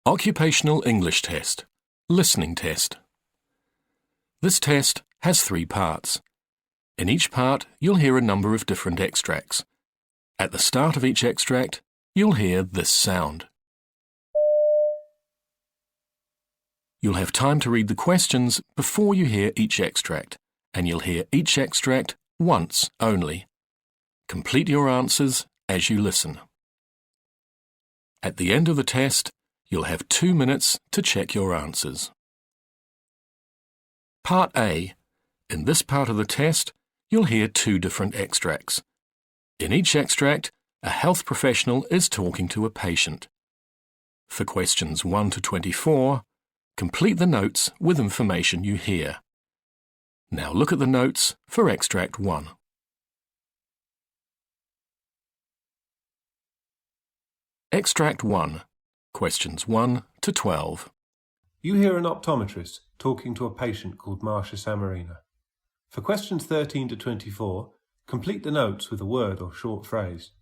Occupational English Test. Listening Test. This test has 3 parts. In each part, you'll hear a number of different extracts. At the start of each extract, you'll hear this sound. You'll have time to read the questions before you hear each extract, and you'll hear each extract once only. Complete your answers as you listen. At the end of the test, you'll have 2 minutes to check your answers. Part A. In this part of the test, you'll hear 2 different extracts. In each extract, a health professional is talking to a patient. For questions 1 to 24, complete the notes with information you hear. Now look at the notes for Extract 1. Extract 1. Questions 1 to 12. You hear an optometrist talking to a patient called Marcia Samarina. For questions 13 to 24, complete the notes with a word or short phrase.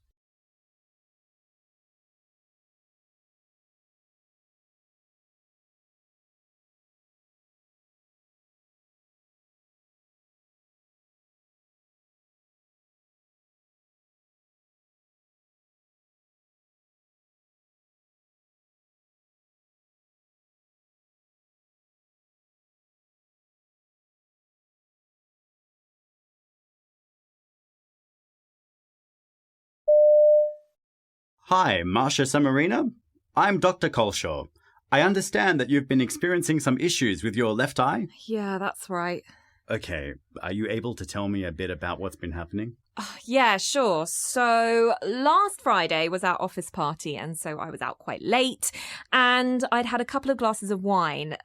Hi, Marcia Samarina. I'm Dr. Colshaw. I understand that you've been experiencing some issues with your left eye. Yeah, that's right. Okay, are you able to tell me a bit about what's been happening? Yeah, sure. So last Friday was our office party, and so I was out quite late, and I'd had a couple of glasses of wine.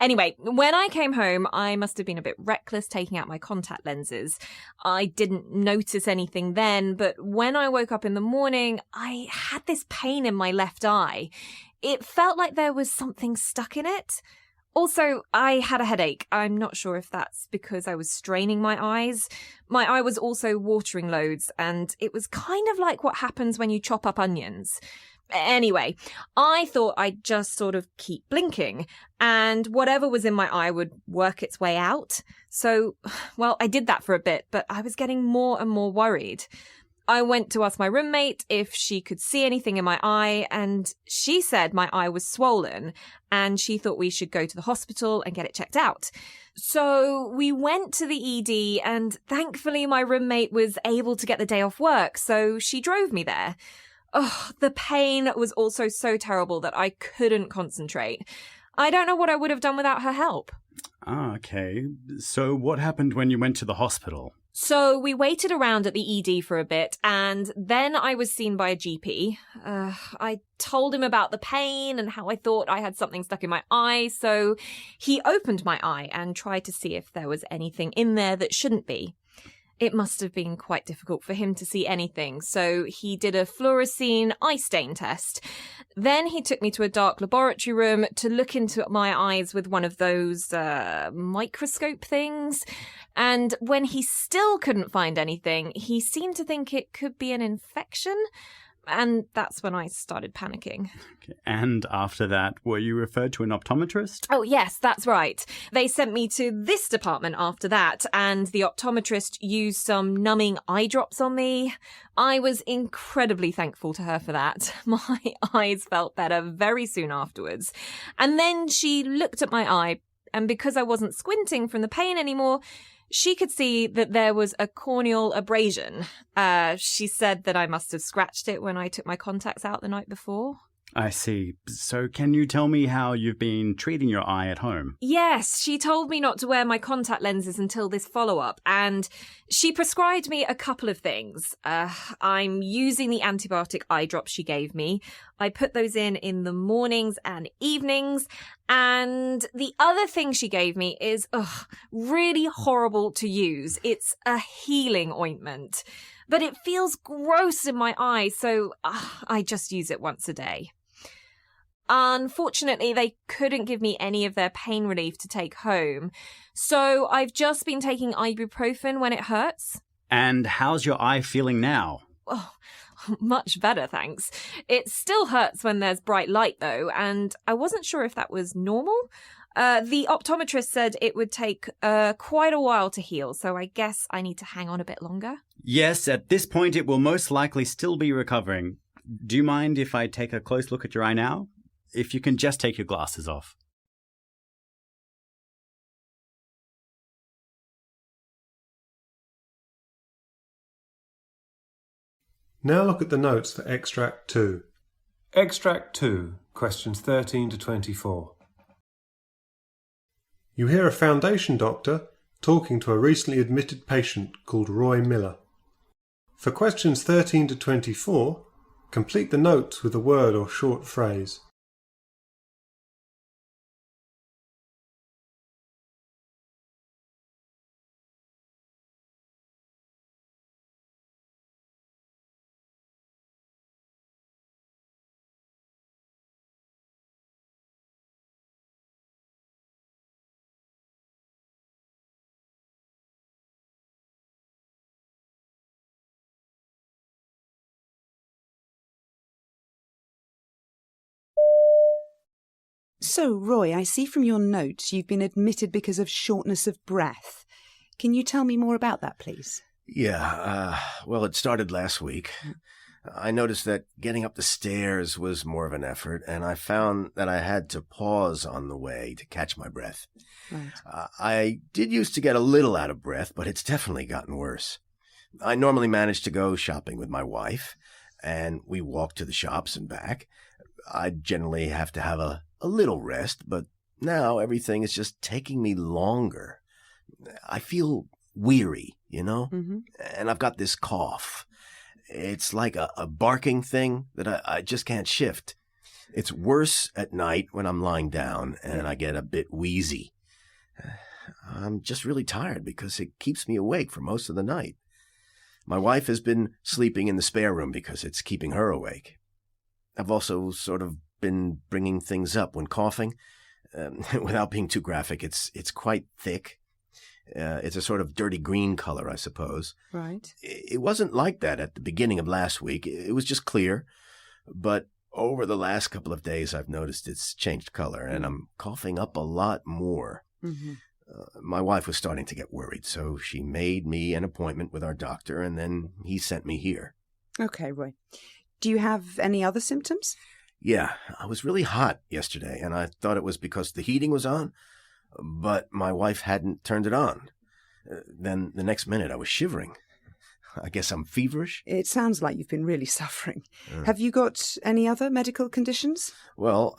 Anyway, when I came home, I must have been a bit reckless taking out my contact lenses. I didn't notice anything then, but when I woke up in the morning, I had this pain in my left eye. It felt like there was something stuck in it. Also, I had a headache. I'm not sure if that's because I was straining my eyes. My eye was also watering loads, and it was kind of like what happens when you chop up onions. Anyway, I thought I'd just sort of keep blinking, and whatever was in my eye would work its way out. So, well, I did that for a bit, but I was getting more and more worried. I went to ask my roommate if she could see anything in my eye, and she said my eye was swollen, and she thought we should go to the hospital and get it checked out. So we went to the ED, and thankfully my roommate was able to get the day off work, so she drove me there. Oh, the pain was also so terrible that I couldn't concentrate. I don't know what I would have done without her help. Okay. So what happened when you went to the hospital? So we waited around at the ED for a bit, and then I was seen by a GP. I told him about the pain and how I thought I had something stuck in my eye, so he opened my eye and tried to see if there was anything in there that shouldn't be. It must have been quite difficult for him to see anything, so he did a fluorescein eye stain test. Then he took me to a dark laboratory room to look into my eyes with one of those microscope things. And when he still couldn't find anything, he seemed to think it could be an infection. And that's when I started panicking. Okay. And after that, were you referred to an optometrist? Oh, yes, that's right. They sent me to this department after that, and the optometrist used some numbing eye drops on me. I was incredibly thankful to her for that. My eyes felt better very soon afterwards. And then she looked at my eye, and because I wasn't squinting from the pain anymore, she could see that there was a corneal abrasion. She said that I must have scratched it when I took my contacts out the night before. I see. So can you tell me how you've been treating your eye at home? Yes, she told me not to wear my contact lenses until this follow-up, and she prescribed me a couple of things. I'm using the antibiotic eye drops she gave me. I put those in the mornings and evenings, and the other thing she gave me is really horrible to use. It's a healing ointment, but it feels gross in my eye, so I just use it once a day. Unfortunately, they couldn't give me any of their pain relief to take home, so I've just been taking ibuprofen when it hurts. And how's your eye feeling now? Oh, Much better, thanks. It still hurts when there's bright light, though, and I wasn't sure if that was normal. The optometrist said it would take quite a while to heal, so I guess I need to hang on a bit longer. Yes, at this point it will most likely still be recovering. Do you mind if I take a close look at your eye now? If you can just take your glasses off. Now look at the notes for Extract 2. Extract 2, questions 13 to 24. You hear a foundation doctor talking to a recently admitted patient called Roy Miller. For questions 13 to 24, complete the notes with a word or short phrase. So, Roy, I see from your notes you've been admitted because of shortness of breath. Can you tell me more about that, please? Yeah, well, it started last week. I noticed that getting up the stairs was more of an effort, and I found that I had to pause on the way to catch my breath. Right. I did used to get a little out of breath, but it's definitely gotten worse. I normally manage to go shopping with my wife, and we walk to the shops and back. I generally have to have a little rest, but now everything is just taking me longer. I feel weary, you know? Mm-hmm. And I've got this cough. It's like a barking thing that I just can't shift. It's worse at night when I'm lying down and I get a bit wheezy. I'm just really tired because it keeps me awake for most of the night. My wife has been sleeping in the spare room because it's keeping her awake. I've also sort of been bringing things up when coughing. Without being too graphic, it's quite thick. It's a sort of dirty green color, I suppose. Right. It wasn't like that at the beginning of last week. It was just clear. But over the last couple of days, I've noticed it's changed color, and I'm coughing up a lot more. Mm-hmm. My wife was starting to get worried, so she made me an appointment with our doctor, and then he sent me here. Okay, Roy. Do you have any other symptoms? Yeah, I was really hot yesterday, and I thought it was because the heating was on, but my wife hadn't turned it on. Then the next minute I was shivering. I guess I'm feverish? It sounds like you've been really suffering. Have you got any other medical conditions? Well,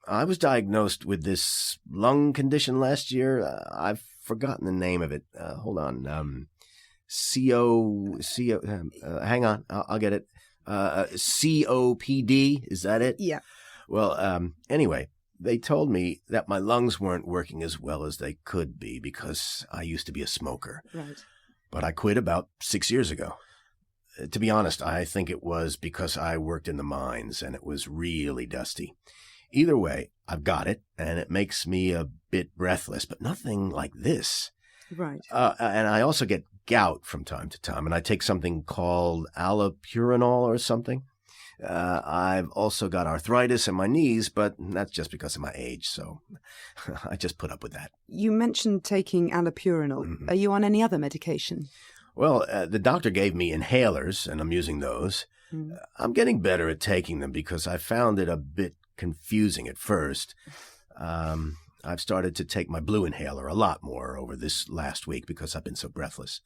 I was diagnosed with this lung condition last year. I've forgotten the name of it. Hold on. Hang on. I'll get it. COPD, is that it? Yeah. Well, anyway, they told me that my lungs weren't working as well as they could be because I used to be a smoker. Right. But I quit about 6 years ago. To be honest, I think it was because I worked in the mines and it was really dusty. Either way, I've got it, and it makes me a bit breathless, but nothing like this. Right. And I also get gout from time to time, and I take something called allopurinol or something. I've also got arthritis in my knees, but that's just because of my age, so I just put up with that. You mentioned taking allopurinol. Mm-hmm. Are you on any other medication? Well, the doctor gave me inhalers, and I'm using those. I'm getting better at taking them because I found it a bit confusing at first. I've started to take my blue inhaler a lot more over this last week because I've been so breathless.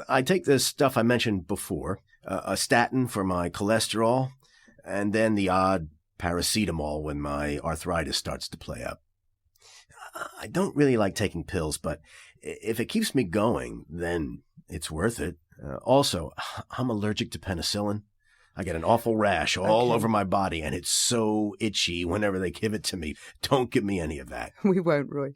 I take the stuff I mentioned before, a statin for my cholesterol, and then the odd paracetamol when my arthritis starts to play up. I don't really like taking pills, but if it keeps me going, then it's worth it. Also, I'm allergic to penicillin. I get an awful rash all over my body, and it's so itchy whenever they give it to me. Don't give me any of that. We won't, Roy.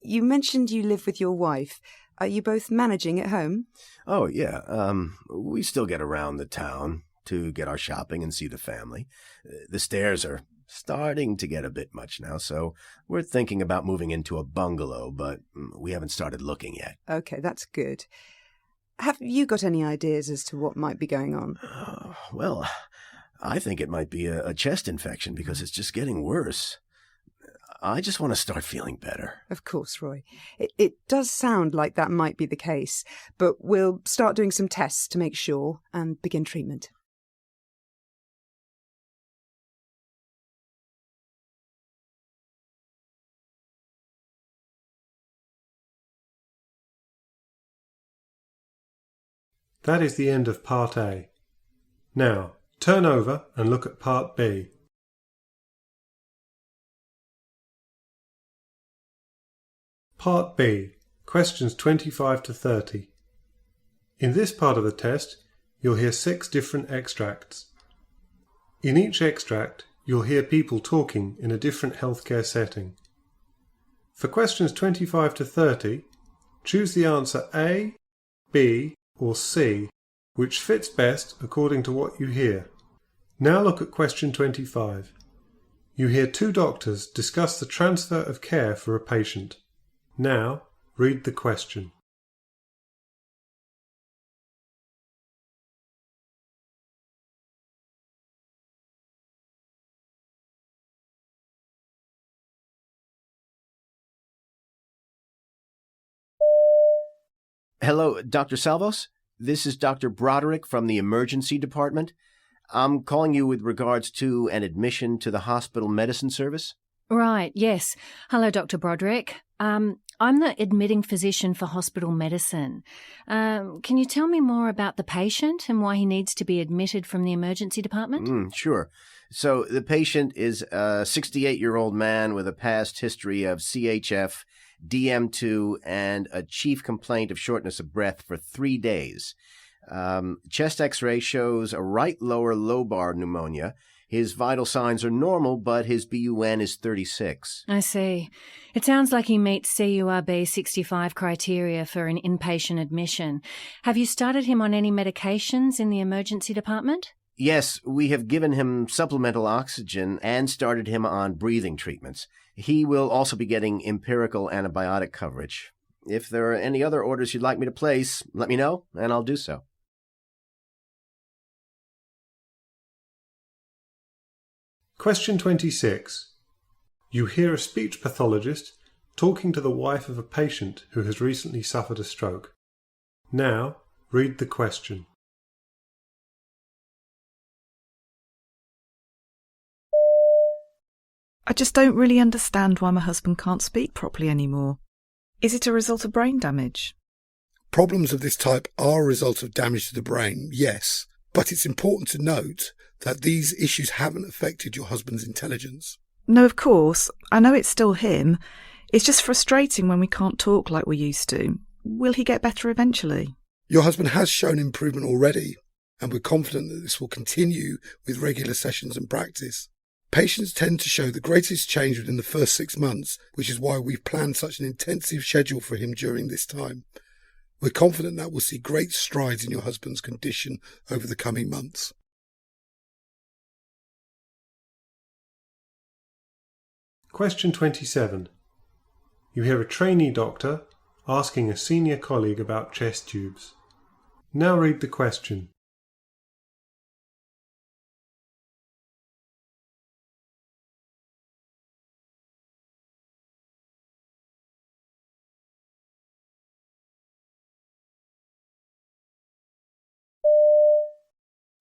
You mentioned you live with your wife. Are you both managing at home? Oh, yeah. We still get around the town to get our shopping and see the family. The stairs are starting to get a bit much now, so we're thinking about moving into a bungalow, but we haven't started looking yet. Okay, that's good. Have you got any ideas as to what might be going on? Well, I think it might be a chest infection because it's just getting worse. I just want to start feeling better. Of course, Roy. It does sound like that might be the case, but we'll start doing some tests to make sure and begin treatment. That is the end of Part A. Now, turn over and look at Part B. Part B, questions 25 to 30. In this part of the test, you'll hear 6 different extracts. In each extract, you'll hear people talking in a different healthcare setting. For questions 25 to 30, choose the answer A, B, or C, which fits best according to what you hear. Now look at question 25. You hear 2 doctors discuss the transfer of care for a patient. Now, read the question. Hello, Dr. Salvos? This is Dr. Broderick from the emergency department. I'm calling you with regards to an admission to the hospital medicine service. Right, yes. Hello, Dr. Broderick. I'm the admitting physician for hospital medicine. Can you tell me more about the patient and why he needs to be admitted from the emergency department? Sure. So the patient is a 68-year-old man with a past history of CHF, DM2, and a chief complaint of shortness of breath for 3 days. Chest x-ray shows a right lower lobar pneumonia. His vital signs are normal, but his BUN is 36. I see. It sounds like he meets CURB 65 criteria for an inpatient admission. Have you started him on any medications in the emergency department? Yes, we have given him supplemental oxygen and started him on breathing treatments. He will also be getting empirical antibiotic coverage. If there are any other orders you'd like me to place, let me know, and I'll do so. Question 26. You hear a speech pathologist talking to the wife of a patient who has recently suffered a stroke. Now, read the question. I just don't really understand why my husband can't speak properly anymore. Is it a result of brain damage? Problems of this type are a result of damage to the brain, yes, but it's important to note that these issues haven't affected your husband's intelligence. No, of course. I know it's still him. It's just frustrating when we can't talk like we used to. Will he get better eventually? Your husband has shown improvement already, and we're confident that this will continue with regular sessions and practice. Patients tend to show the greatest change within the first 6 months, which is why we've planned such an intensive schedule for him during this time. We're confident that we'll see great strides in your husband's condition over the coming months. Question 27. You hear a trainee doctor asking a senior colleague about chest tubes. Now read the question.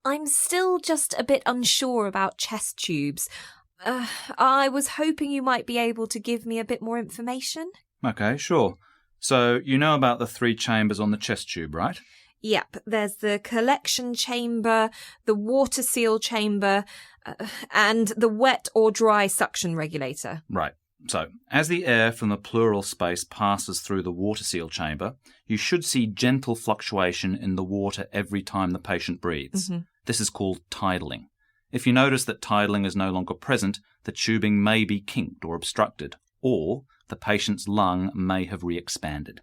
I'm still just a bit unsure about chest tubes. I was hoping you might be able to give me a bit more information. Okay, sure. So you know about the 3 chambers on the chest tube, right? Yep, there's the collection chamber, the water seal chamber, and the wet or dry suction regulator. Right. So, as the air from the pleural space passes through the water seal chamber, you should see gentle fluctuation in the water every time the patient breathes. Mm-hmm. This is called tidling. If you notice that tidling is no longer present, the tubing may be kinked or obstructed, or the patient's lung may have re-expanded.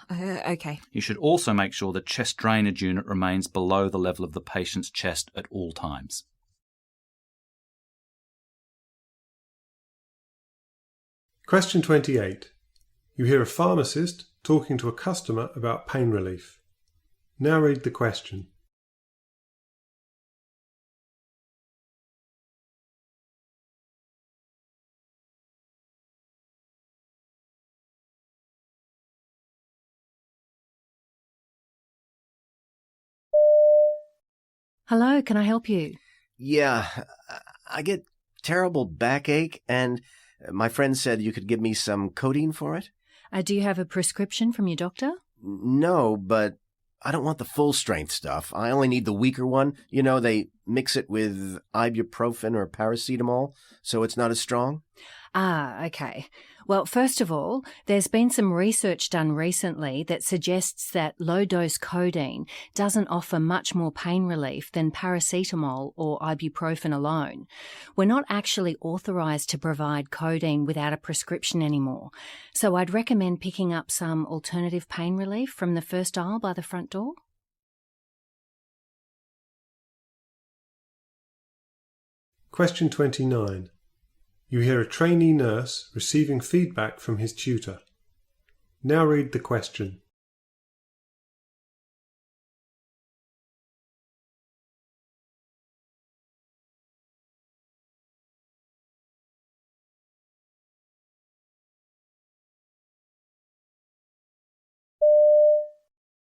Okay. You should also make sure the chest drainage unit remains below the level of the patient's chest at all times. Question 28. You hear a pharmacist talking to a customer about pain relief. Now read the question. Hello, can I help you? Yeah, I get terrible backache, and my friend said you could give me some codeine for it. Do you have a prescription from your doctor? No, but I don't want the full-strength stuff. I only need the weaker one. You know, they mix it with ibuprofen or paracetamol, so it's not as strong. Ah, okay. Well, first of all, there's been some research done recently that suggests that low-dose codeine doesn't offer much more pain relief than paracetamol or ibuprofen alone. We're not actually authorised to provide codeine without a prescription anymore, so I'd recommend picking up some alternative pain relief from the first aisle by the front door. Question 29. You hear a trainee nurse receiving feedback from his tutor. Now read the question.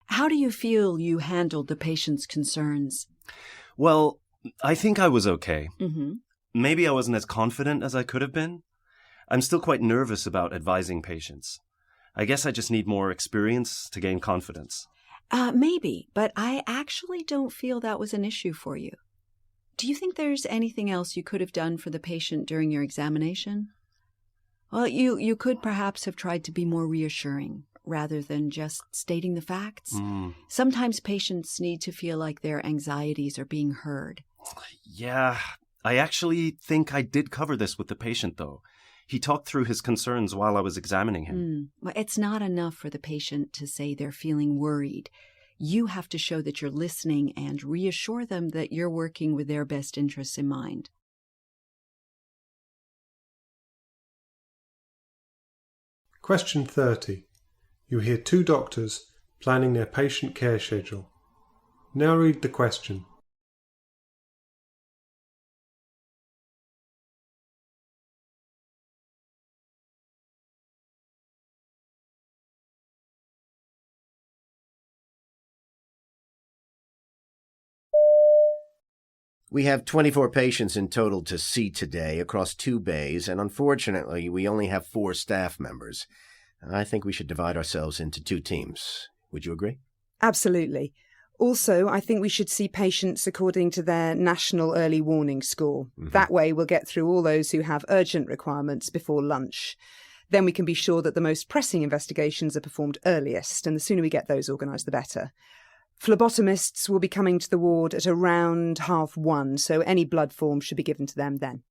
How do you feel you handled the patient's concerns? Well, I think I was okay. Mm-hmm. Maybe I wasn't as confident as I could have been. I'm still quite nervous about advising patients. I guess I just need more experience to gain confidence. Maybe, but I actually don't feel that was an issue for you. Do you think there's anything else you could have done for the patient during your examination? Well, you could perhaps have tried to be more reassuring rather than just stating the facts. Sometimes patients need to feel like their anxieties are being heard. Yeah, I actually think I did cover this with the patient, though. He talked through his concerns while I was examining him. Well, it's not enough for the patient to say they're feeling worried. You have to show that you're listening and reassure them that you're working with their best interests in mind. Question 30. You hear two doctors planning their patient care schedule. Now read the question. We have 24 patients in total to see today across 2 bays, and unfortunately, we only have 4 staff members. I think we should divide ourselves into 2 teams. Would you agree? Absolutely. Also, I think we should see patients according to their national early warning score. That way we'll get through all those who have urgent requirements before lunch. Then we can be sure that the most pressing investigations are performed earliest, and the sooner we get those organised, the better. Phlebotomists will be coming to the ward at around 1:30, so any blood forms should be given to them then.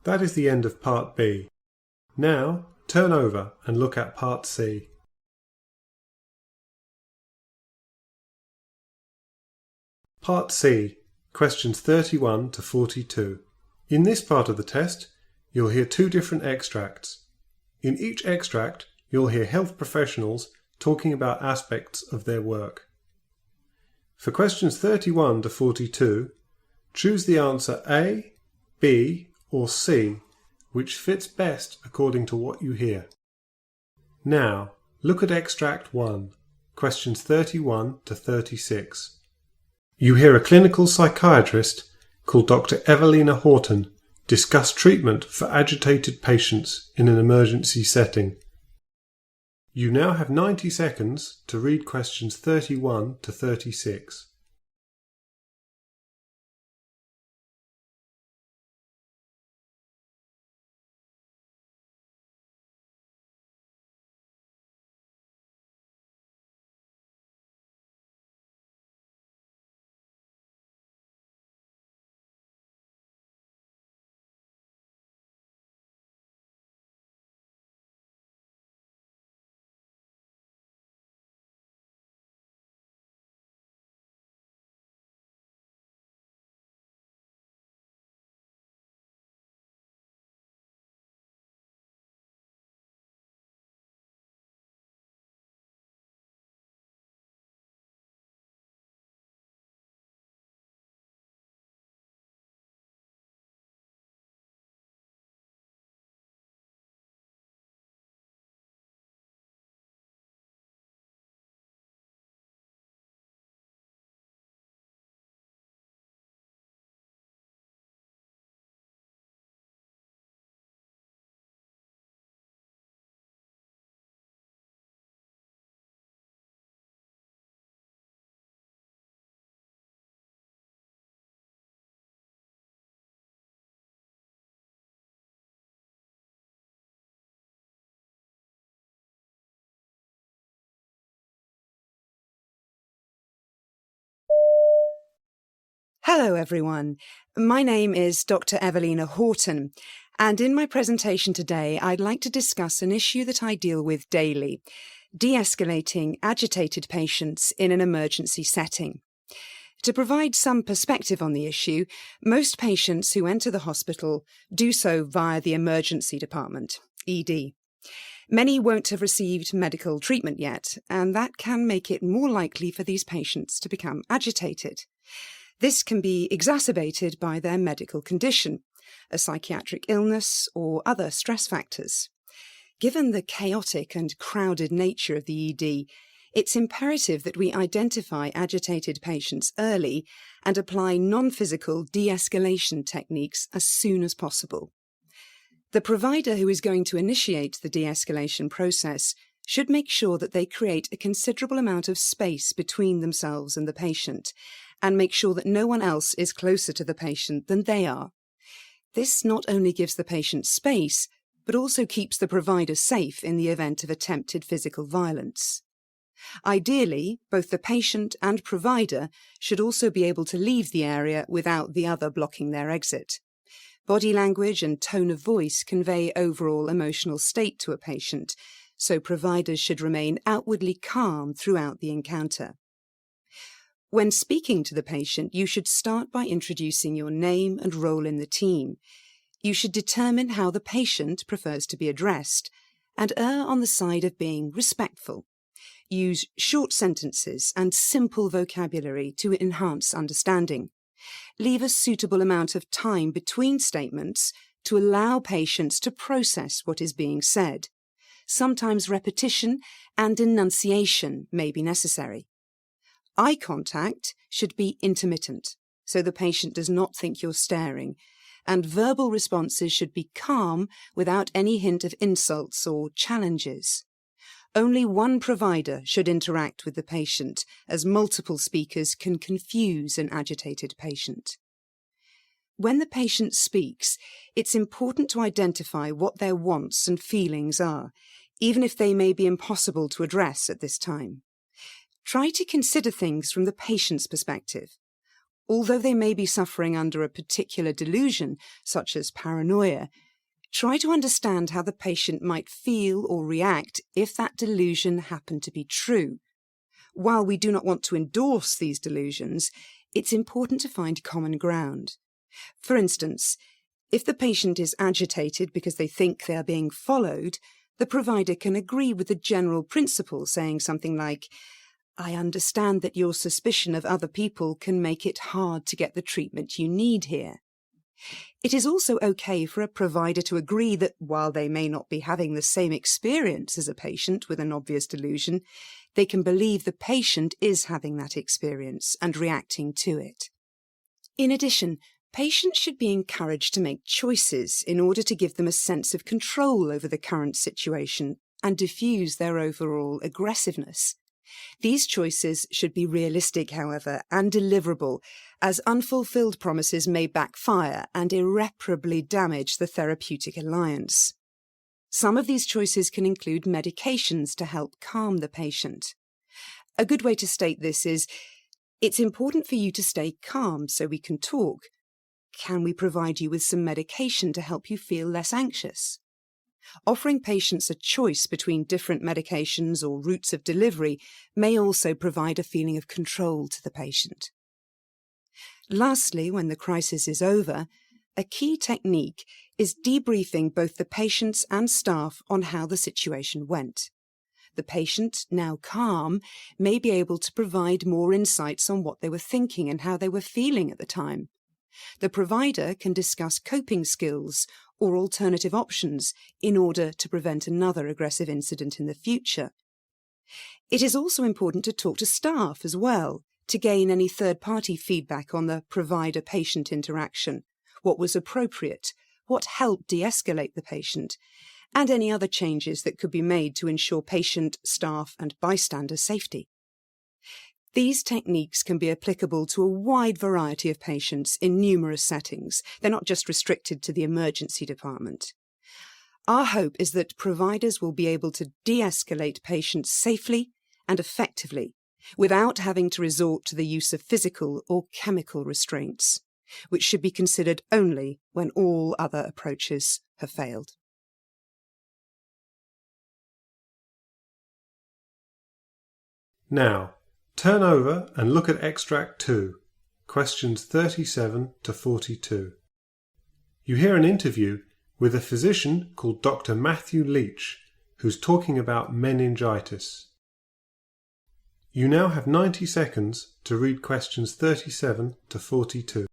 That is the end of Part B. Now, turn over and look at Part C. Part C, questions 31 to 42. In this part of the test, you'll hear 2 different extracts. In each extract, you'll hear health professionals talking about aspects of their work. For questions 31 to 42, choose the answer A, B, or C, which fits best according to what you hear. Now, look at extract 1, questions 31 to 36. You hear a clinical psychiatrist called Dr. Evelina Horton discuss treatment for agitated patients in an emergency setting. You now have 90 seconds to read questions 31 to 36. Hello, everyone. My name is Dr. Evelina Horton, and in my presentation today, I'd like to discuss an issue that I deal with daily, de-escalating agitated patients in an emergency setting. To provide some perspective on the issue, most patients who enter the hospital do so via the emergency department, ED. Many won't have received medical treatment yet, and that can make it more likely for these patients to become agitated. This can be exacerbated by their medical condition, a psychiatric illness, or other stress factors. Given the chaotic and crowded nature of the ED, it's imperative that we identify agitated patients early and apply non-physical de-escalation techniques as soon as possible. The provider who is going to initiate the de-escalation process should make sure that they create a considerable amount of space between themselves and the patient, and make sure that no one else is closer to the patient than they are. This not only gives the patient space, but also keeps the provider safe in the event of attempted physical violence. Ideally, both the patient and provider should also be able to leave the area without the other blocking their exit. Body language and tone of voice convey overall emotional state to a patient, so providers should remain outwardly calm throughout the encounter. When speaking to the patient, you should start by introducing your name and role in the team. You should determine how the patient prefers to be addressed, and err on the side of being respectful. Use short sentences and simple vocabulary to enhance understanding. Leave a suitable amount of time between statements to allow patients to process what is being said. Sometimes repetition and enunciation may be necessary. Eye contact should be intermittent, so the patient does not think you're staring, and verbal responses should be calm without any hint of insults or challenges. Only one provider should interact with the patient, as multiple speakers can confuse an agitated patient. When the patient speaks, it's important to identify what their wants and feelings are, even if they may be impossible to address at this time. Try to consider things from the patient's perspective. Although they may be suffering under a particular delusion, such as paranoia, try to understand how the patient might feel or react if that delusion happened to be true. While we do not want to endorse these delusions, it's important to find common ground. For instance, if the patient is agitated because they think they are being followed, the provider can agree with the general principle, saying something like, "I understand that your suspicion of other people can make it hard to get the treatment you need here." It is also okay for a provider to agree that while they may not be having the same experience as a patient with an obvious delusion, they can believe the patient is having that experience and reacting to it. In addition, patients should be encouraged to make choices in order to give them a sense of control over the current situation and diffuse their overall aggressiveness. These choices should be realistic, however, and deliverable, as unfulfilled promises may backfire and irreparably damage the therapeutic alliance. Some of these choices can include medications to help calm the patient. A good way to state this is, "It's important for you to stay calm so we can talk. Can we provide you with some medication to help you feel less anxious?" Offering patients a choice between different medications or routes of delivery may also provide a feeling of control to the patient. Lastly, when the crisis is over, a key technique is debriefing both the patients and staff on how the situation went. The patient, now calm, may be able to provide more insights on what they were thinking and how they were feeling at the time. The provider can discuss coping skills or alternative options in order to prevent another aggressive incident in the future. It is also important to talk to staff as well, to gain any third-party feedback on the provider-patient interaction, what was appropriate, what helped de-escalate the patient, and any other changes that could be made to ensure patient, staff, and bystander safety. These techniques can be applicable to a wide variety of patients in numerous settings. They're not just restricted to the emergency department. Our hope is that providers will be able to de-escalate patients safely and effectively without having to resort to the use of physical or chemical restraints, which should be considered only when all other approaches have failed. Now, turn over and look at Extract 2, questions 37 to 42. You hear an interview with a physician called Dr. Matthew Leach, who's talking about meningitis. You now have 90 seconds to read questions 37 to 42.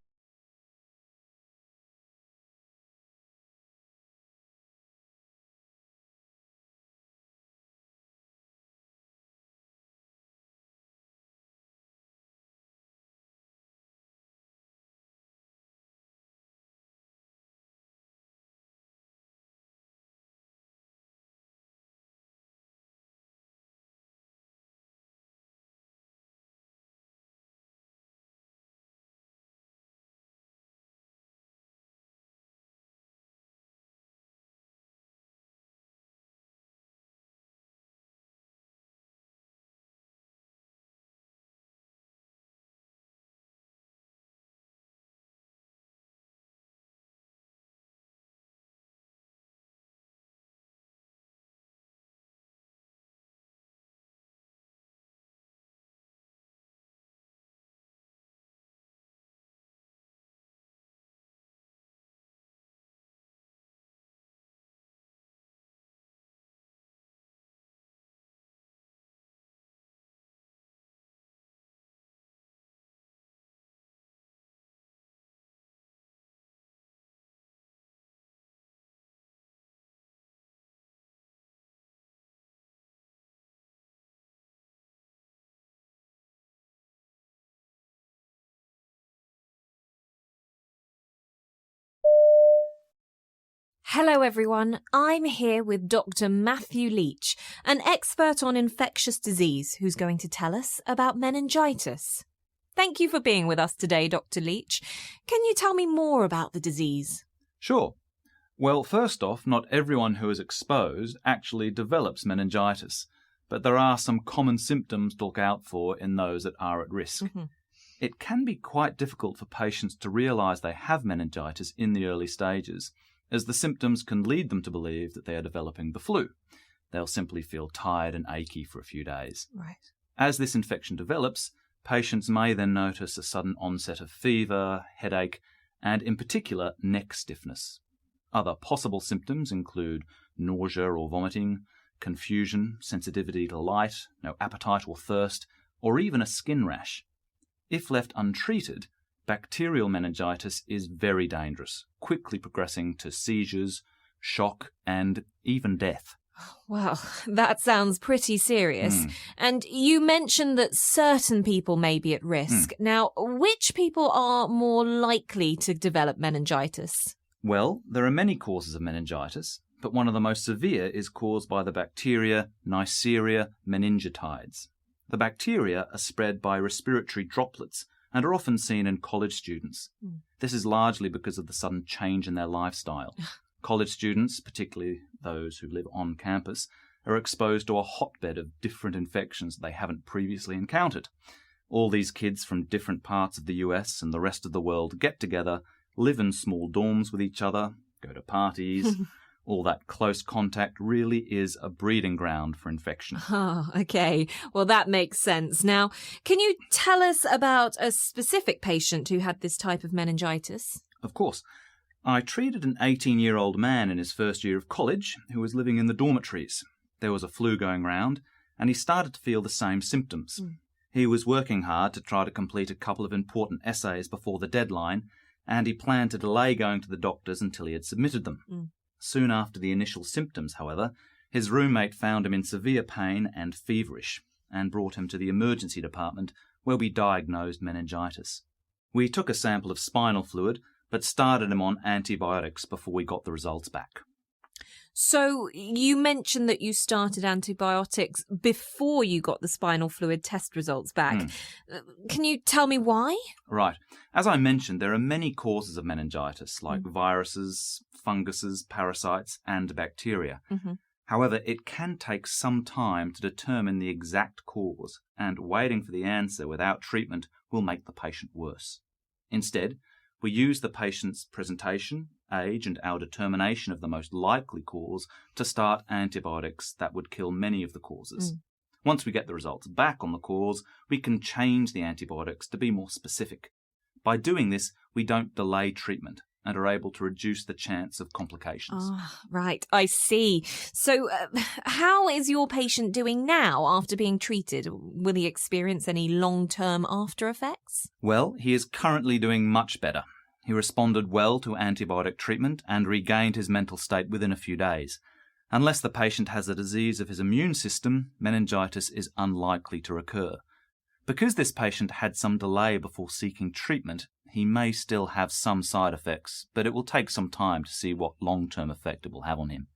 Hello everyone, I'm here with Dr. Matthew Leach, an expert on infectious disease who's going to tell us about meningitis. Thank you for being with us today, Dr. Leach. Can you tell me more about the disease? Sure. Well, first off, not everyone who is exposed actually develops meningitis, but there are some common symptoms to look out for in those that are at risk. It can be quite difficult for patients to realise they have meningitis in the early stages, as the symptoms can lead them to believe that they are developing the flu. They'll simply feel tired and achy for a few days. Right. As this infection develops, patients may then notice a sudden onset of fever, headache, and in particular, neck stiffness. Other possible symptoms include nausea or vomiting, confusion, sensitivity to light, no appetite or thirst, or even a skin rash. If left untreated, bacterial meningitis is very dangerous, quickly progressing to seizures, shock, and even death. Well, that sounds pretty serious. And you mentioned that certain people may be at risk. Now, which people are more likely to develop meningitis? Well, there are many causes of meningitis, but one of the most severe is caused by the bacteria Neisseria meningitidis. The bacteria are spread by respiratory droplets and are often seen in college students. This is largely because of the sudden change in their lifestyle. College students, particularly those who live on campus, are exposed to a hotbed of different infections they haven't previously encountered. All these kids from different parts of the US and the rest of the world get together, live in small dorms with each other, go to parties. All that close contact really is a breeding ground for infection. Oh, okay. Well, that makes sense. Now, can you tell us about a specific patient who had this type of meningitis? Of course. I treated an 18-year-old man in his first year of college who was living in the dormitories. There was a flu going round, and he started to feel the same symptoms. He was working hard to try to complete a couple of important essays before the deadline, and he planned to delay going to the doctors until he had submitted them. Soon after the initial symptoms, however, his roommate found him in severe pain and feverish and brought him to the emergency department where we diagnosed meningitis. We took a sample of spinal fluid but started him on antibiotics before we got the results back. So you mentioned that you started antibiotics before you got the spinal fluid test results back. Can you tell me why? Right. As I mentioned, there are many causes of meningitis, like viruses, funguses, parasites, and bacteria. However, it can take some time to determine the exact cause, and waiting for the answer without treatment will make the patient worse. Instead, we use the patient's presentation, age, and our determination of the most likely cause to start antibiotics that would kill many of the causes. Once we get the results back on the cause, we can change the antibiotics to be more specific. By doing this, we don't delay treatment and are able to reduce the chance of complications. Right, I see. So how is your patient doing now after being treated? Will he experience any long-term after effects? Well, he is currently doing much better. He responded well to antibiotic treatment and regained his mental state within a few days. Unless the patient has a disease of his immune system, meningitis is unlikely to recur. Because this patient had some delay before seeking treatment, he may still have some side effects, but it will take some time to see what long-term effect it will have on him.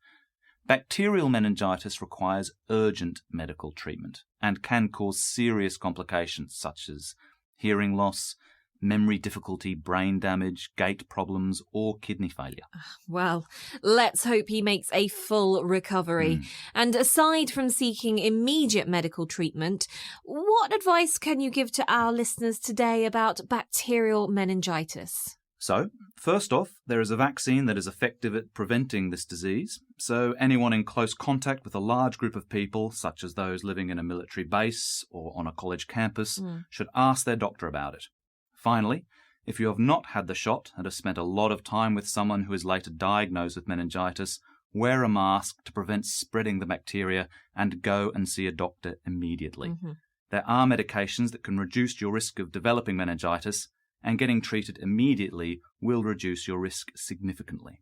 Bacterial meningitis requires urgent medical treatment and can cause serious complications such as hearing loss, memory difficulty, brain damage, gait problems, or kidney failure. Well, let's hope he makes a full recovery. And aside from seeking immediate medical treatment, what advice can you give to our listeners today about bacterial meningitis? So, first off, there is a vaccine that is effective at preventing this disease, so anyone in close contact with a large group of people, such as those living in a military base or on a college campus, should ask their doctor about it. Finally, if you have not had the shot and have spent a lot of time with someone who is later diagnosed with meningitis, wear a mask to prevent spreading the bacteria and go and see a doctor immediately. There are medications that can reduce your risk of developing meningitis, and getting treated immediately will reduce your risk significantly.